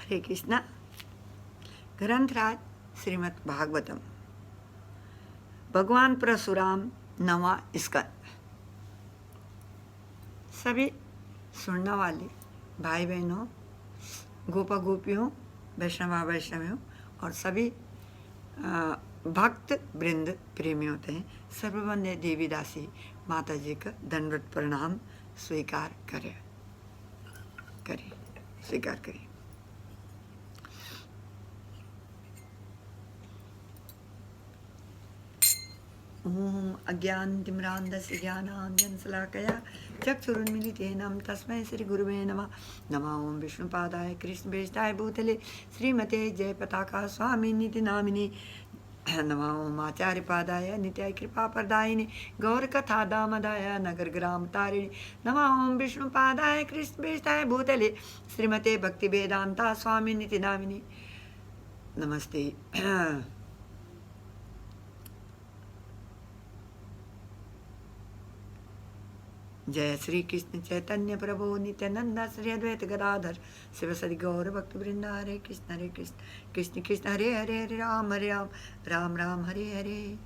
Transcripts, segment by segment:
हरे कृष्णा। ग्रंथराज श्रीमद् भागवतम, भगवान परशुराम, नवा स्कंद। सभी सुनने वाले भाई बहनों, गोपा गोपियों, वैष्णवा वैष्णवियों और सभी भक्त वृंद प्रेमी होते हैं, सर्ववन्य देवी दासी माता जी का दंडवत प्रणाम स्वीकार करें, स्वीकार करें। ओम अज्ञानतिमिरान्धस्य ज्ञानाञ्जनशलाकया चक्षुरुन्मीलितेन तस्मै श्री गुरुवे नमः। नमः ओं विष्णुपादाय कृष्णप्रेष्ठाय भूतले श्रीमते जयपताका स्वामिनीति नामिने। नमः ओं आचार्यपादाय नित्याय कृपाप्रदायिने गौरकथादामदाय नगरग्रामतारिणे। नमः ओं विष्णुपादाय कृष्णप्रेष्ठाय भूतले श्रीमते भक्तिवेदान्ता स्वामिनीति नामिने। नमस्ते। जय श्री कृष्ण चैतन्य प्रभु नित्यानंद श्री अद्वैत गदाधर शिवसदि गौर भक्त वृंद। हरे कृष्ण कृष्ण कृष्ण हरे हरे, हरे राम राम राम हरे हरे।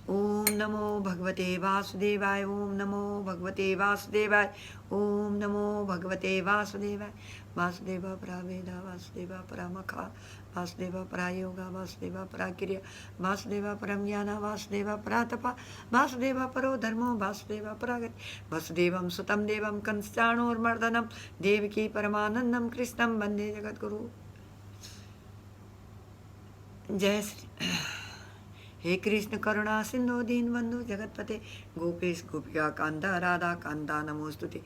ओम नमो भगवते वासुदेवाय, ओम नमो भगवते वासुदेवाय, ओम नमो भगवते वासुदेवाय। वासुदेवा परा वेदा, वासुदेवा परा मखा, वासुदेवा परा योगा, वासुदेवा परा क्रिया, वासुदेवा परम ज्ञान, वासुदेवा परा तपा, वासुदेवा परो धर्मो, वासुदेवा परा गति। वसुदेवं सुतं देवं कंसचाणूरमर्दनं देवकी परमानंदं कृष्णं वंदे जगद्गुरु। जय श्री। हे कृष्ण करुणा सिंधु दीनबंधु जगतपते गोपेश गोपिका कांता राधा कांता नमोस्तुते।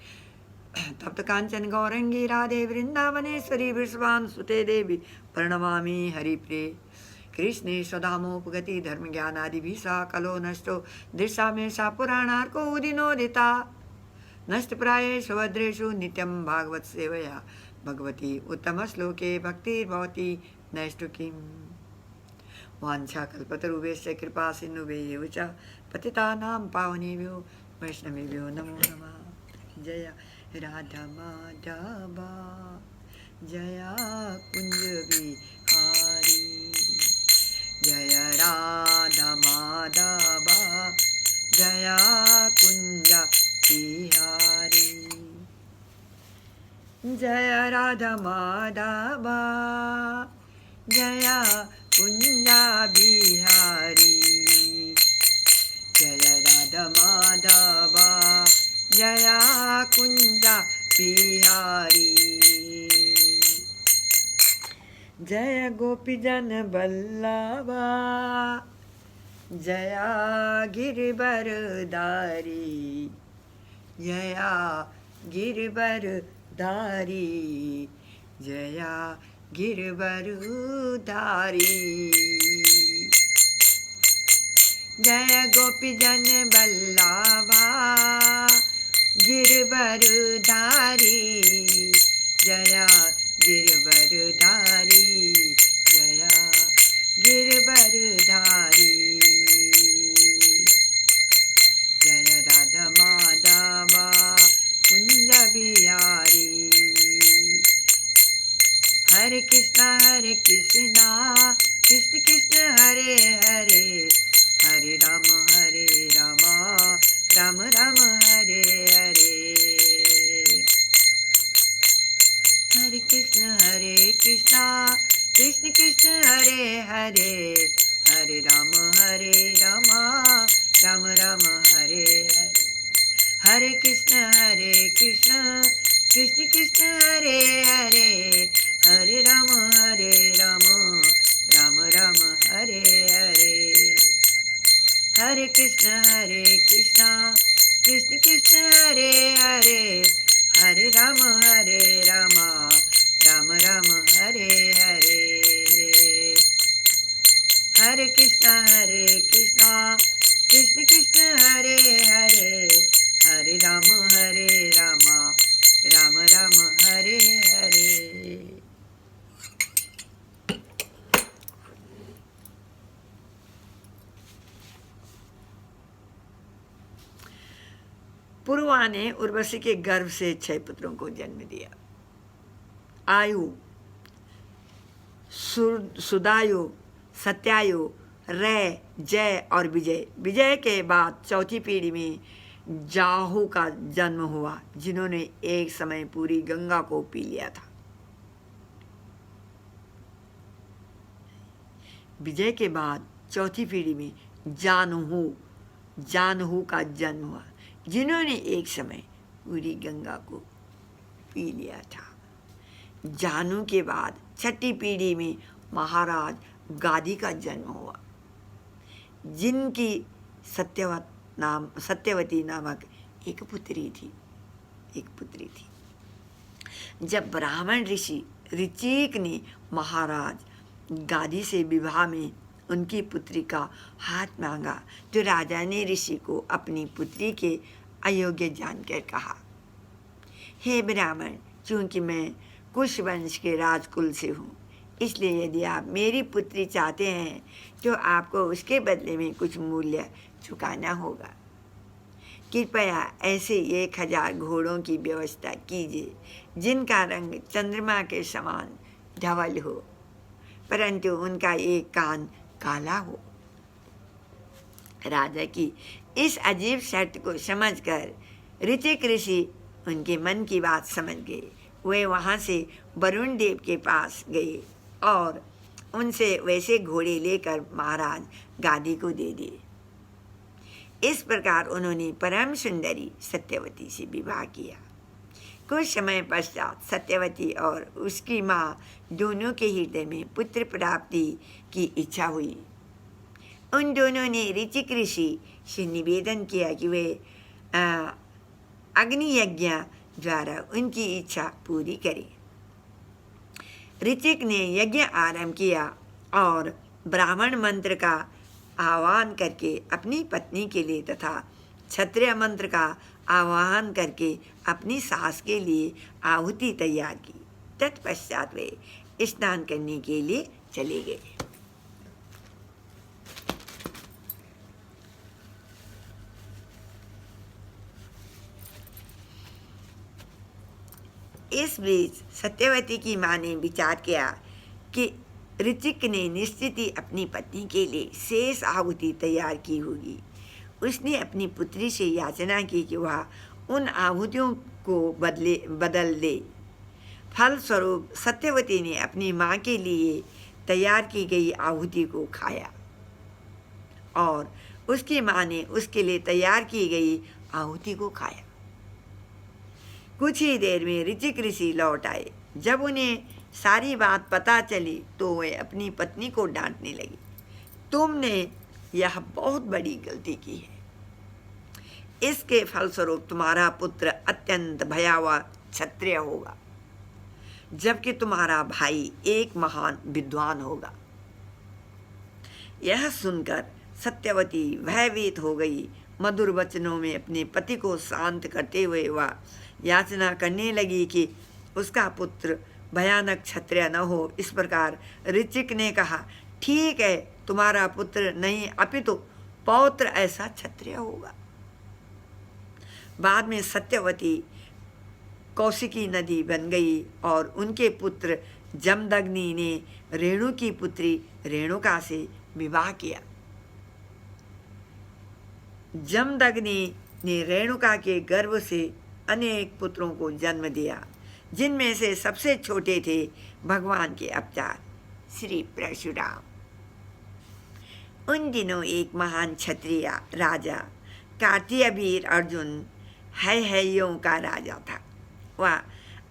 तप्त कांचन गौरंगी राधे वृंदावनेश्वरी वृषभानुसुते देवी प्रणमामि हरिप्रिये। कृष्णे स्वधामोपगति धर्म ज्ञानादिभिः सा कलो नष्टो दृश्यामेषा पुराणार्को उदिनोदिता। नष्टप्रायेषु भद्रेषु नित्यं भागवत सेवया भगवती उत्तमश्लोके भक्तिर्भवति नैष्ठुकीम्। वाञ्छाकल्पतरुभ्यश्च कृपा सिन्धुभ्यैव च पतितानां पावनेभ्यो वैष्णवेभ्यो नमो नमः। जय राधा माधवा, जय कुंज बिहारी, जय राधा माधवा, जय कुंज बिहारी, जय राधा माधवा, जय कुंजा बिहारी, जय राधा माधवा, जय कुंजा बिहारी। जय गोपीजन बल्लभा, जय गिरिवरधारी, जय गिरिवरधारी, जय गिरिवरधारी। जय गोपीजन बल्लभा गिरिवरधारी, जय गिरिवरधारी, जय गिरिवरधारी। जय राधा माधवा कुंज बिहारी। हरे कृष्ण कृष्ण कृष्ण हरे हरे, हरे राम राम राम हरे हरे। हरे कृष्ण कृष्ण कृष्ण हरे हरे, हरे राम राम राम हरे हरे। हरे कृष्ण कृष्ण कृष्ण हरे हरे, हरे राम राम राम हरे हरे। हरे कृष्ण कृष्ण हरे हरे, हरे राम राम राम हरे हरे। हरे कृष्ण कृष्ण हरे हरे, हरे राम राम राम हरे हरे। पूर्वा ने उर्वशी के गर्भ से 6 पुत्रों को जन्म दिया। आयु, सुदायु, सत्यायु, रय, जय और विजय। विजय के बाद चौथी पीढ़ी में जाहू का जन्म हुआ, जिन्होंने एक समय पूरी गंगा को पी लिया था। विजय के बाद चौथी पीढ़ी में जानहू का जन्म हुआ, जिन्होंने एक समय पूरी गंगा को पी लिया था। जानू के बाद छठी पीढ़ी में महाराज गादी का जन्म हुआ, जिनकी सत्यवती नामक एक पुत्री थी। जब ब्राह्मण ऋषि ऋचिक ने महाराज गादी से विवाह में उनकी पुत्री का हाथ मांगा, तो राजा ने ऋषि को अपनी पुत्री के अयोग्य जानकर कहा, हे ब्राह्मण, चूंकि मैं कुश वंश के राजकुल से हूँ, इसलिए यदि आप मेरी पुत्री चाहते हैं तो आपको उसके बदले में कुछ मूल्य चुकाना होगा। कृपया ऐसे 1000 घोड़ों की व्यवस्था कीजिए, जिनका रंग चंद्रमा के समान धवल हो, परंतु उनका एक कान काला हो। राजा की इस अजीब शर्त को समझकर ऋचिक ऋषि उनके मन की बात समझ गए। वे वहां से वरुण देव के पास गए और उनसे वैसे घोड़े लेकर महाराज गादी को दे दिए। इस प्रकार उन्होंने परम सुंदरी सत्यवती से विवाह किया। कुछ समय पश्चात सत्यवती और उसकी माँ दोनों के हृदय में पुत्र प्राप्ति की इच्छा हुई। उन दोनों ने ऋचिक ऋषि से निवेदन किया कि वे अग्नि यज्ञ द्वारा उनकी इच्छा पूरी करें। ऋचिक ने यज्ञ आरंभ किया और ब्राह्मण मंत्र का आह्वान करके अपनी पत्नी के लिए तथा क्षत्रिय मंत्र का आह्वान करके अपनी सास के लिए आहुति तैयार की। तत्पश्चात वे स्नान करने के लिए चले गए। इस बीच सत्यवती की माँ ने विचार किया कि ऋचिक ने निश्चित ही अपनी पत्नी के लिए शेष आहुति तैयार की होगी। उसने अपनी पुत्री से याचना की कि वह उन आहुतियों को बदल दे। फलस्वरूप सत्यवती ने अपनी माँ के लिए तैयार की गई आहुति को खाया और उसकी माँ ने उसके लिए तैयार की गई आहुति को खाया। कुछ ही देर में ऋचिक ऋषि लौट आए। जब उन्हें सारी बात पता चली तो वे अपनी पत्नी को डांटने लगी, तुमने यह बहुत बड़ी गलती की है। इसके फलस्वरूप तुम्हारा पुत्र अत्यंत भयावह क्षत्रिय होगा, जबकि तुम्हारा भाई एक महान विद्वान होगा। यह सुनकर सत्यवती भयभीत हो गई। मधुर वचनों में अपने पति को शांत करते हुए वह याचना करने लगी कि उसका पुत्र भयानक क्षत्रिय न हो। इस प्रकार ऋचिक ने कहा, ठीक है, तुम्हारा पुत्र नहीं अपितु पौत्र ऐसा क्षत्रिय होगा। बाद में सत्यवती कौशिकी नदी बन गई और उनके पुत्र जमदग्नि ने रेणु की पुत्री रेणुका से विवाह किया। जमदग्नि ने रेणुका के गर्भ से अनेक पुत्रों को जन्म दिया, जिनमें से सबसे छोटे थे भगवान के अवतार श्री परशुराम। उन दिनों एक महान क्षत्रिय राजा कार्तियवीर अर्जुन हैयों का राजा था। वह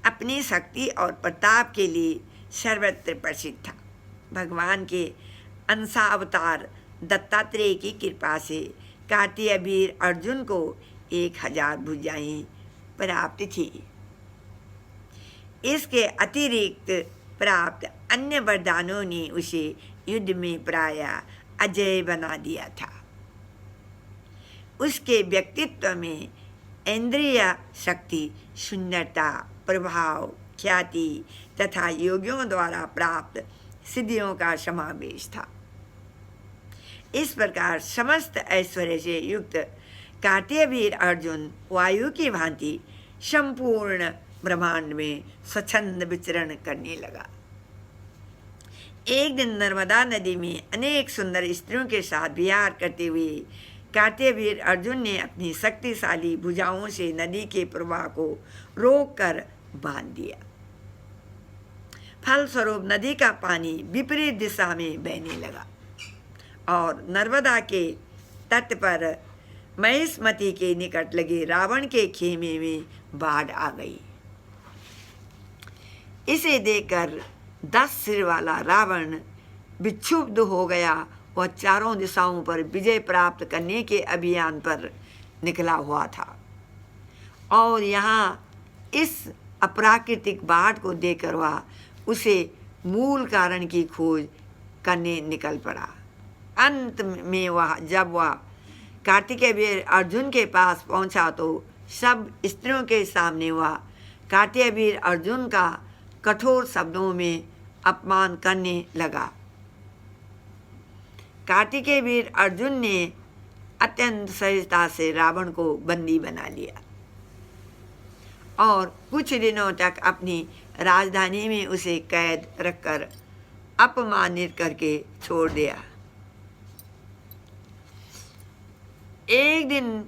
अपनी शक्ति और प्रताप के लिए सर्वत्र प्रसिद्ध था। भगवान के अंशावतार दत्तात्रेय की कृपा से कार्तियवीर अर्जुन को 1000 भुजाएं प्राप्त थी। इसके अतिरिक्त प्राप्त अन्य वरदानों ने उसे युद्ध में प्रायः अजय बना दिया था। उसके व्यक्तित्व में इंद्रिय शक्ति, सुंदरता, प्रभाव, ख्याति तथा योगियों द्वारा प्राप्त सिद्धियों का समावेश था। इस प्रकार समस्त ऐश्वर्य से युक्त कार्तियवीर अर्जुन वायु की भांति संपूर्ण ब्रह्मांड में स्वच्छंद विचरण करने लगा। एक दिन नर्मदा नदी में अनेक सुंदर स्त्रियों के साथ विहार करते हुए कार्तवीर अर्जुन ने अपनी शक्तिशाली भुजाओं से नदी के प्रवाह को रोककर बांध दिया। फलस्वरूप नदी का पानी विपरीत दिशा में बहने लगा और नर्मदा के तट पर महिष्मती के निकट लगे रावण के खेमे में बाढ़ आ गई। इसे देखकर 10 सिर वाला रावण विक्षुब्ध हो गया और चारों दिशाओं पर विजय प्राप्त करने के अभियान पर निकला हुआ था। और यहाँ इस अप्राकृतिक बाढ़ को देखकर वह उसे मूल कारण की खोज करने निकल पड़ा। अंत में जब वह कार्तिकेय अर्जुन के पास पहुंचा तो सब स्त्रियों के सामने वह कार्तिकेय अर्जुन का कठोर शब्दों में अपमान करने लगा। कार्तिकेय अर्जुन ने अत्यंत सहजता से रावण को बंदी बना लिया और कुछ दिनों तक अपनी राजधानी में उसे कैद रखकर अपमानित करके छोड़ दिया। एक दिन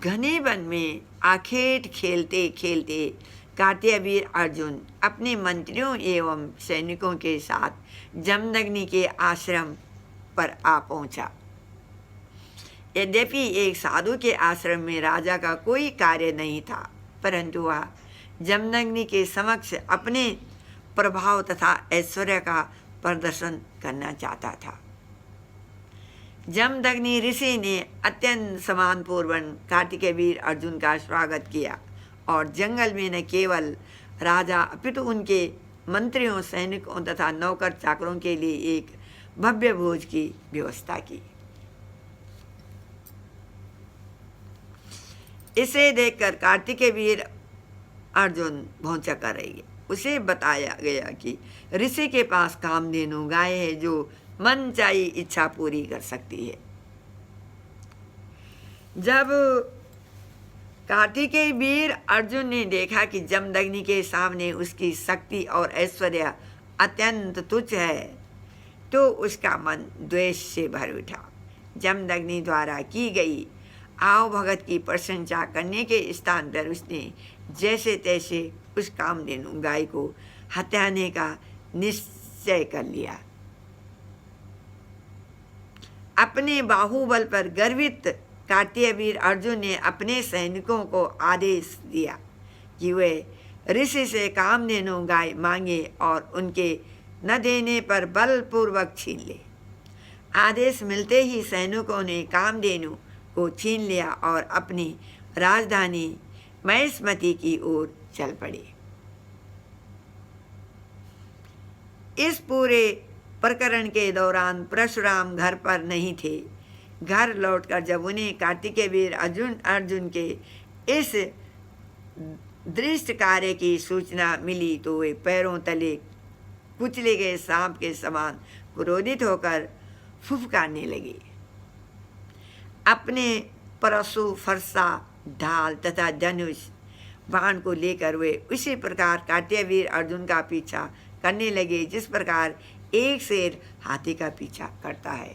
घने वन में आखेट खेलते खेलते कार्तिकेय अर्जुन अपने मंत्रियों एवं सैनिकों के साथ जमदग्नि के आश्रम पर आ पहुंचा। यद्यपि एक साधु के आश्रम में राजा का कोई कार्य नहीं था, परंतु वह जमदग्नि के समक्ष अपने प्रभाव तथा ऐश्वर्य का प्रदर्शन करना चाहता था। जमदग्नि ऋषि ने अत्यंत सम्मानपूर्वक कार्तिकेय अर्जुन का स्वागत किया और जंगल में न केवल राजा अपितु उनके मंत्रियों, सैनिकों तथा नौकर चाकरों के लिए एक भव्य भोज की व्यवस्था की। इसे देखकर कार्तिकेय अर्जुन भौंचक्का रह गया। उसे बताया गया कि ऋषि के पास कामधेनु गाय है जो मन चाही इच्छा पूरी कर सकती है। जब कार्तिकेय अर्जुन ने देखा कि जमदग्नि के सामने उसकी शक्ति और ऐश्वर्य अत्यंत तुच्छ है तो उसका मन द्वेष से भर उठा। जमदग्नि द्वारा की गई आव भगत की प्रशंसा करने के स्थान पर उसने जैसे तैसे उस कामधेनु गाय को हत्याने का निश्चय कर लिया। अपने बाहुबल पर गर्वित कार्तिकेय अर्जुन ने अपने सैनिकों को आदेश दिया कि वे ऋषि से कामधेनु गाय मांगे और उनके न देने पर बलपूर्वक छीन ले। आदेश मिलते ही सैनिकों ने कामधेनु को छीन लिया और अपनी राजधानी महिष्मती की ओर चल पड़े। इस पूरे प्रकरण के दौरान परशुराम घर पर नहीं थे। घर लौटकर जब उन्हें कार्तिकेय अर्जुन के इस दृष्ट कार्य की सूचना मिली तो वे पैरों तले कुचले गए सांप के समान क्रोधित होकर फुफकारने लगे। अपने परशु, फरसा, ढाल तथा धनुष बाण को लेकर वे उसी प्रकार कार्तिकेय अर्जुन का पीछा करने लगे जिस प्रकार एक शेर हाथी का पीछा करता है।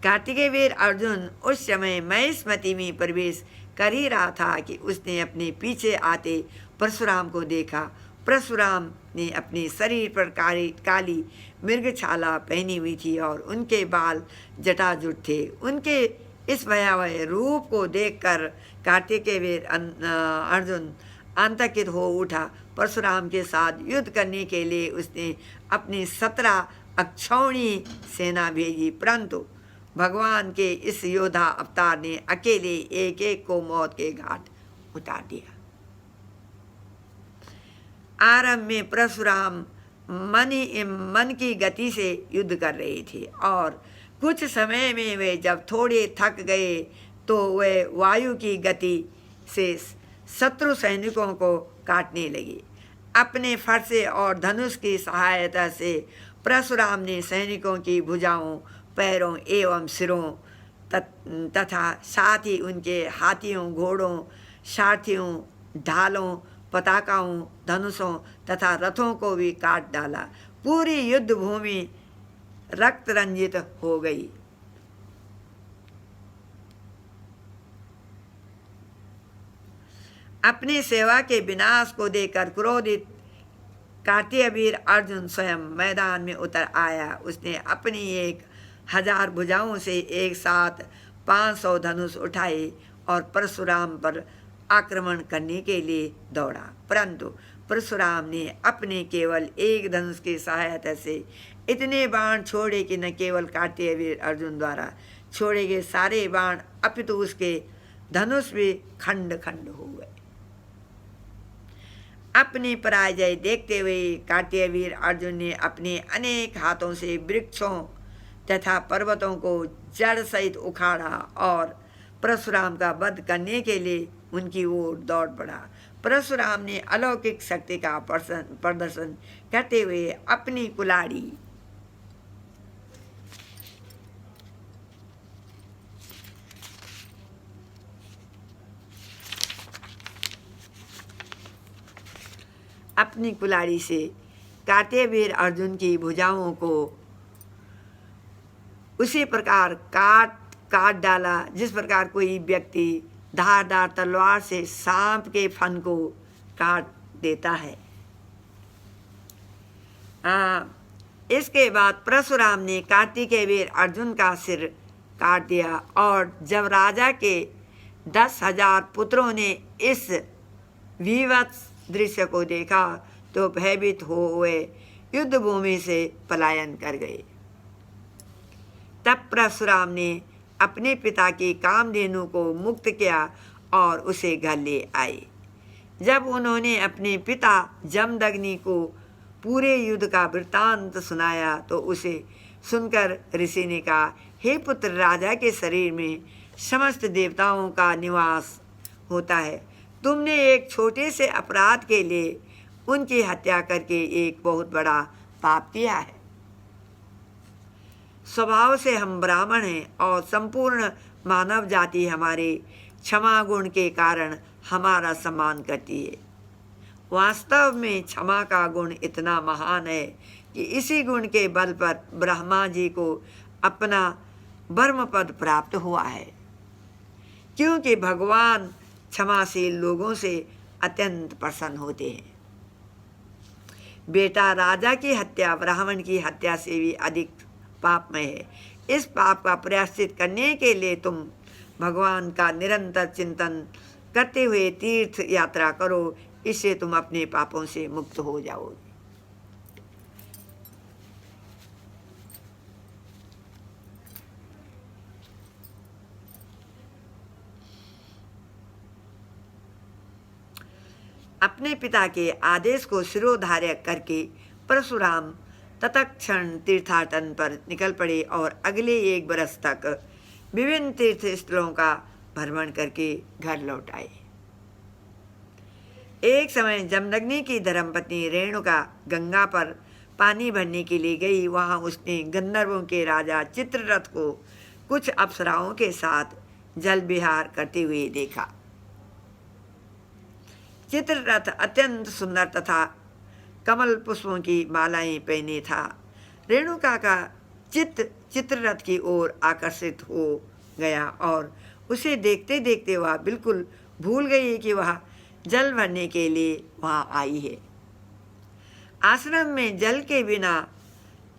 कार्तिकेय अर्जुन उस समय महिष्मती में प्रवेश कर ही रहा था कि उसने अपने पीछे आते परशुराम को देखा। परशुराम ने अपने शरीर पर काली मृगछाला पहनी हुई थी और उनके बाल जटाजुट थे। उनके इस भयावह रूप को देखकर कार्तिकेय अर्जुन आतंकित हो उठा। परशुराम के साथ युद्ध करने के लिए उसने अपनी 17 अक्षौणी सेना भेजी, परंतु भगवान के इस योद्धा अवतार ने अकेले एक एक को मौत के घाट उतार दिया। आरंभ में परशुराम मन की गति से युद्ध कर रहे थे और कुछ समय में वे जब थोड़े थक गए तो वे वायु की गति से शत्रु सैनिकों को काटने लगे। अपने फरसे और धनुष की सहायता से परशुराम ने सैनिकों की भुजाओं, पैरों एवं सिरों तथा साथ ही उनके हाथियों, घोड़ों, सारथियों ढालों, पताकाओं, धनुषों तथा रथों को भी काट डाला। पूरी युद्ध भूमि रक्त रंजित हो गई। अपनी सेवा के विनाश को देखकर क्रोधित कार्तिक वीर अर्जुन स्वयं मैदान में उतर आया। उसने अपनी 1000 भुजाओं से एक साथ 500 धनुष उठाए और परशुराम पर आक्रमण करने के लिए दौड़ा, परंतु परशुराम ने अपने केवल एक धनुष की सहायता से इतने बाण छोड़े कि न केवल कार्तिक वीर अर्जुन द्वारा छोड़े गए सारे बाण अपितु उसके धनुष भी खंड खंड हो गए। अपनी पराजय देखते हुए कार्तिक वीर अर्जुन ने अपने अनेक हाथों से वृक्षों तथा पर्वतों को जड़ सहित उखाड़ा और परशुराम का वध करने के लिए उनकी ओर दौड़ पड़ा। परशुराम ने अलौकिक शक्ति का प्रदर्शन करते हुए अपनी कुल्हाड़ी से कार्तिक वीर अर्जुन की भुजाओं को उसी प्रकार काट डाला जिस प्रकार कोई व्यक्ति धारदार तलवार से सांप के फन को काट देता है। इसके बाद परशुराम ने कार्तिकेय वीर अर्जुन का सिर काट दिया और जब राजा के 10,000 पुत्रों ने इस विवत्स दृश्य को देखा तो भयभीत हो हुए युद्ध भूमि से पलायन कर गए। तब परशुराम ने अपने पिता की कामधेनु को मुक्त किया और उसे घर ले आए। जब उन्होंने अपने पिता जमदग्नि को पूरे युद्ध का वृत्तांत सुनाया तो उसे सुनकर ऋषि ने कहा, हे पुत्र, राजा के शरीर में समस्त देवताओं का निवास होता है। तुमने एक छोटे से अपराध के लिए उनकी हत्या करके एक बहुत बड़ा पाप किया है। स्वभाव से हम ब्राह्मण हैं और संपूर्ण मानव जाति हमारे क्षमा गुण के कारण हमारा सम्मान करती है। वास्तव में क्षमा का गुण इतना महान है कि इसी गुण के बल पर ब्रह्मा जी को अपना ब्रह्म पद प्राप्त हुआ है, क्योंकि भगवान क्षमाशील लोगों से अत्यंत प्रसन्न होते हैं। बेटा, राजा की हत्या ब्राह्मण की हत्या से भी अधिक पापमय है। इस पाप का प्रायश्चित करने के लिए तुम भगवान का निरंतर चिंतन करते हुए तीर्थ यात्रा करो, इससे तुम अपने पापों से मुक्त हो जाओगे। अपने पिता के आदेश को शिरोधार्य करके परशुराम तत्क्षण तीर्थाटन पर निकल पड़े और अगले 1 बरस तक विभिन्न तीर्थ स्थलों का भ्रमण करके घर लौट आए। एक समय जमदग्नि की धर्मपत्नी रेणुका गंगा पर पानी भरने के लिए गई। वहां उसने गंधर्वों के राजा चित्ररथ को कुछ अप्सराओं के साथ जल विहार करते हुए देखा। चित्ररथ अत्यंत सुंदर तथा कमल पुष्पों की मालाएं पहने था। रेणुका का चित्त चित्ररथ की ओर आकर्षित हो गया और उसे देखते देखते वह बिल्कुल भूल गई कि वह जल भरने के लिए वहां आई है। आश्रम में जल के बिना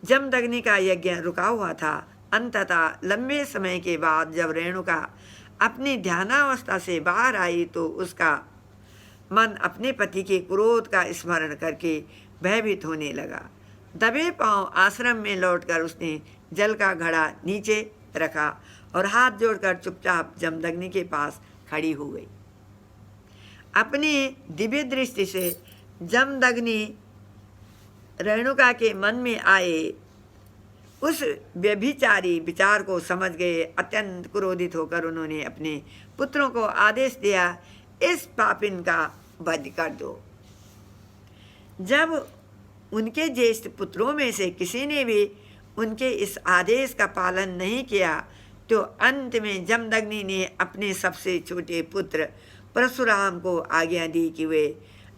जमदग्नि का यज्ञ रुका हुआ था। अंततः लंबे समय के बाद जब रेणुका अपनी ध्यानावस्था से बाहर आई तो उसका मन अपने पति के क्रोध का स्मरण करके भयभीत होने लगा। दबे पांव आश्रम में लौटकर उसने जल का घड़ा नीचे रखा और हाथ जोड़कर चुपचाप जमदग्नि के पास खड़ी हो गई। अपनी दिव्य दृष्टि से जमदग्नि रेणुका के मन में आए उस व्यभिचारी विचार को समझ गए। अत्यंत क्रोधित होकर उन्होंने अपने पुत्रों को आदेश दिया, इस पापिन का वध कर दो। जब उनके ज्येष्ठ पुत्रों में से किसी ने भी उनके इस आदेश का पालन नहीं किया तो अंत में जमदग्नि ने अपने सबसे छोटे पुत्र परशुराम को आज्ञा दी कि वे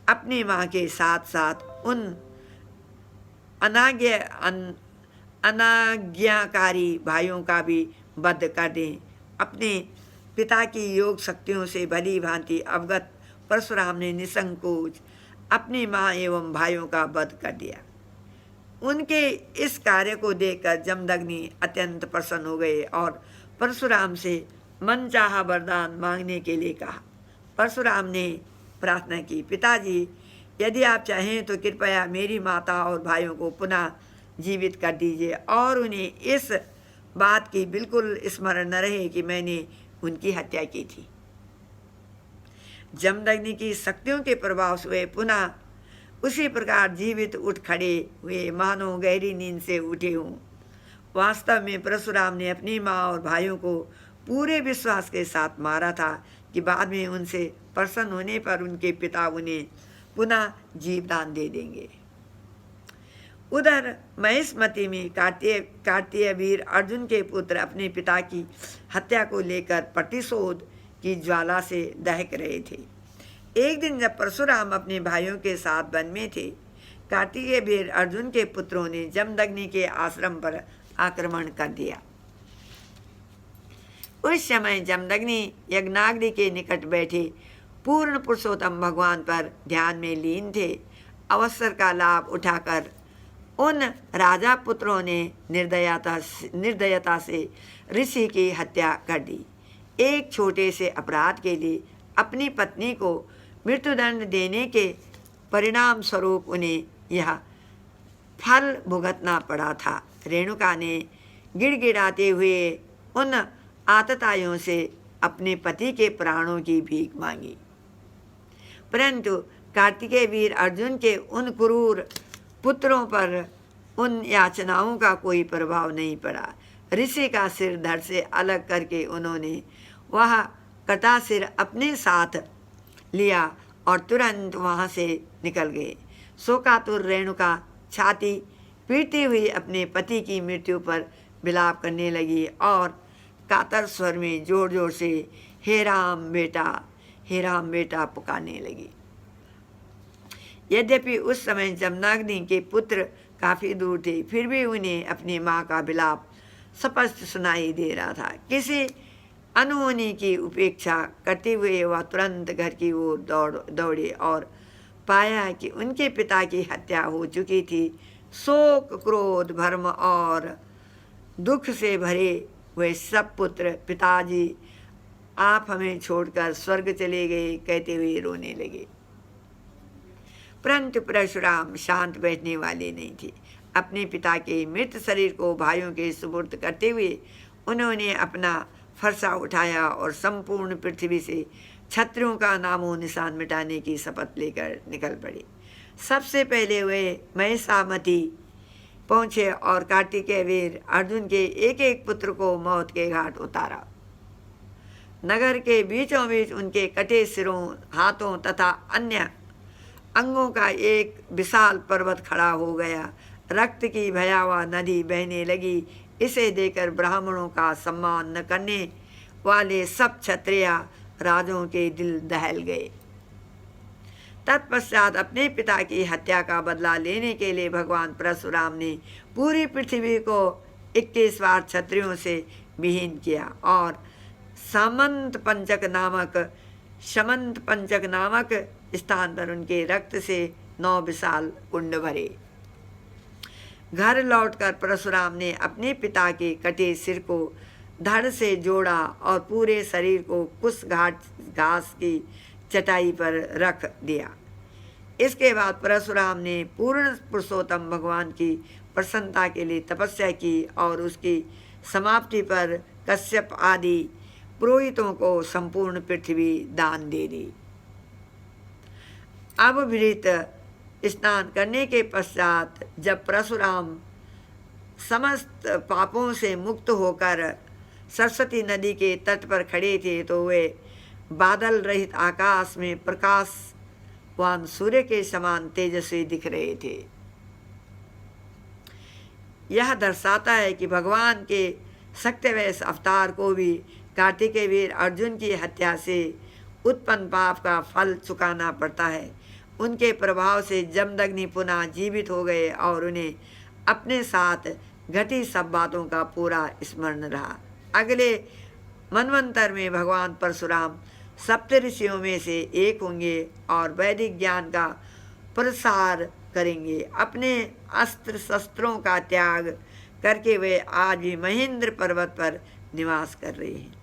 अपनी माँ के साथ साथ उन अनाज्ञाकारी भाइयों का भी वध कर दें। अपने पिता की योग शक्तियों से भली भांति अवगत परशुराम ने निसंकोच अपनी माँ एवं भाइयों का वध कर दिया। उनके इस कार्य को देखकर जमदग्नि अत्यंत प्रसन्न हो गए और परशुराम से मनचाहा वरदान मांगने के लिए कहा। परशुराम ने प्रार्थना की, पिताजी, यदि आप चाहें तो कृपया मेरी माता और भाइयों को पुनः जीवित कर दीजिए और उन्हें इस बात की बिल्कुल स्मरण न रहे कि मैंने उनकी हत्या की थी। जमदग्नि की शक्तियों के प्रभाव से वे पुनः उसी प्रकार जीवित उठ खड़े हुए, मानो गहरी नींद से उठे हों। वास्तव में परशुराम ने अपनी माँ और भाइयों को पूरे विश्वास के साथ मारा था कि बाद में उनसे प्रसन्न होने पर उनके पिता उन्हें पुनः जीवदान दे देंगे। उधर महिष्मति में कार्तिकेय वीर अर्जुन के पुत्र अपने पिता की हत्या को लेकर प्रतिशोध की ज्वाला से दहक रहे थे। एक दिन जब परशुराम अपने भाइयों के साथ वन में थे, कार्तिकेय वीर अर्जुन के पुत्रों ने जमदग्नि के आश्रम पर आक्रमण कर दिया। उस समय जमदग्नि यज्ञाग्नि के निकट बैठे पूर्ण पुरुषोत्तम भगवान पर ध्यान में लीन थे। अवसर का लाभ उठाकर उन राजा पुत्रों ने निर्दयता से ऋषि की हत्या कर दी। एक छोटे से अपराध के लिए अपनी पत्नी को मृत्युदंड देने के परिणाम स्वरूप उन्हें यह फल भुगतना पड़ा था। रेणुका ने गिड़गिड़ाते हुए उन आतताइयों से अपने पति के प्राणों की भीख मांगी, परंतु कार्तिकेय वीर अर्जुन के उन क्रूर पुत्रों पर उन याचनाओं का कोई प्रभाव नहीं पड़ा। ऋषि का सिर धड़ से अलग करके उन्होंने वह कटा सिर अपने साथ लिया और तुरंत वहाँ से निकल गए। शोकातुर रेणुका छाती पीटती हुई अपने पति की मृत्यु पर विलाप करने लगी और कातर स्वर में जोर जोर से हे राम बेटा पुकारने लगी। यद्यपि उस समय जमदग्नि के पुत्र काफी दूर थे, फिर भी उन्हें अपनी माँ का विलाप स्पष्ट सुनाई दे रहा था। किसी अनहोनी की उपेक्षा करते हुए वह तुरंत घर की ओर दौड़े और पाया कि उनके पिता की हत्या हो चुकी थी। शोक, क्रोध, भ्रम और दुख से भरे हुए सब पुत्र, पिताजी आप हमें छोड़कर स्वर्ग चले गए कहते हुए रोने लगे। परंतु परशुराम शांत बैठने वाले नहीं थे। अपने पिता के मृत शरीर को भाइयों के सुपुर्द करते हुए उन्होंने अपना फरसा उठाया और संपूर्ण पृथ्वी से क्षत्रियों का नामो निशान मिटाने की शपथ लेकर निकल पड़े। सबसे पहले वे महिषामती पहुंचे और कार्तिकेय वीर अर्जुन के एक एक पुत्र को मौत के घाट उतारा। नगर के बीचों बीच उनके कटे सिरों, हाथों तथा अन्य अंगों का एक विशाल पर्वत खड़ा हो गया। रक्त की भयावह नदी बहने लगी। इसे देखकर ब्राह्मणों का सम्मान न करने वाले सब क्षत्रिय राजों के दिल दहल गए। तत्पश्चात अपने पिता की हत्या का बदला लेने के लिए भगवान परशुराम ने पूरी पृथ्वी को 21 बार क्षत्रियों से विहीन किया और समंत पंचक नामक स्थान पर उनके रक्त से 9 विशाल कुंड भरे। घर लौटकर परशुराम ने अपने पिता के कटे सिर को धड़ से जोड़ा और पूरे शरीर को कुछ घास की चटाई पर रख दिया। इसके बाद परशुराम ने पूर्ण पुरुषोत्तम भगवान की प्रसन्नता के लिए तपस्या की और उसकी समाप्ति पर कश्यप आदि पुरोहितों को संपूर्ण पृथ्वी दान दे दी। अवभृत स्नान करने के पश्चात जब परशुराम समस्त पापों से मुक्त होकर सरस्वती नदी के तट पर खड़े थे तो वे बादल रहित आकाश में प्रकाशवान सूर्य के समान तेजस्वी दिख रहे थे। यह दर्शाता है कि भगवान के सत्यवैस अवतार को भी कार्तिकेय वीर अर्जुन की हत्या से उत्पन्न पाप का फल चुकाना पड़ता है। उनके प्रभाव से जमदग्नि पुनः जीवित हो गए और उन्हें अपने साथ घटी सब बातों का पूरा स्मरण रहा। अगले मनवंतर में भगवान परशुराम सप्त ऋषियों में से एक होंगे और वैदिक ज्ञान का प्रसार करेंगे। अपने अस्त्र शस्त्रों का त्याग करके वे आज भी महेंद्र पर्वत पर निवास कर रहे हैं।